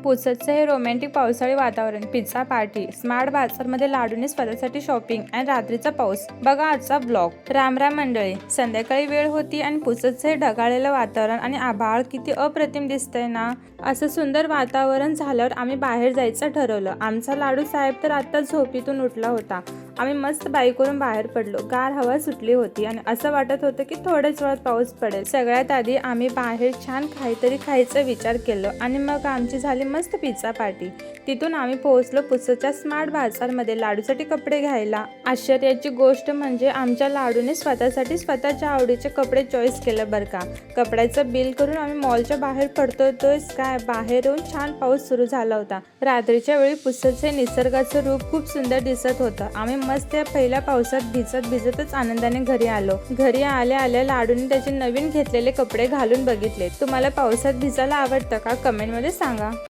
पुसदचं हे रोमॅन्टिक पावसाळी वातावरण, पिझ्झा पार्टी, स्मार्ट बाजारमध्ये लाडूने स्वतःसाठी शॉपिंग आणि रात्रीचा पाऊस. बघा आजचा ब्लॉग. राम राम मंडळी. संध्याकाळी वेळ होती आणि पुसदचं हे ढगाळलेलं वातावरण आणि आभाळ किती अप्रतिम दिसतंय ना. असं सुंदर वातावरण झाल्यावर आम्ही बाहेर जायचं ठरवलं. आमचा लाडू साहेब तर आता झोपीतून उठला होता. आम्ही मस्त बाईकवरून बाहेर पडलो. गार हवा सुटली होती आणि असं वाटत होतं की थोड्याच वेळात पाऊस पडेल. सगळ्यात आधी आम्ही बाहेर छान काहीतरी खायचा विचार केला आणि मग आमची झाली मस्त पिझ्झा पार्टी. तिथून आम्ही पोहोचलो पुसदच्या स्मार्ट बाजारमध्ये लाडूसाठी कपडे घ्यायला. आश्चर्याची गोष्ट म्हणजे आमच्या लाडूने स्वतःसाठी स्वतःच्या आवडीचे कपडे चॉईस केलं बरं का. कपड्याचं बिल करून आम्ही मॉलच्या बाहेर पडतोय काय बाहेर येऊन छान पाऊस सुरू झाला होता. रात्रीच्या वेळी पुसदचे निसर्गाचं रूप खूप सुंदर दिसत होतं. आम्ही मस्त या पहिल्या पावसात भिजतच आनंदाने घरी आलो. घरी आल्या लाडूने त्याचे नवीन घेतलेले कपडे घालून बघितले. तुम्हाला पावसात भिजायला आवडतं का? कमेंटमध्ये सांगा.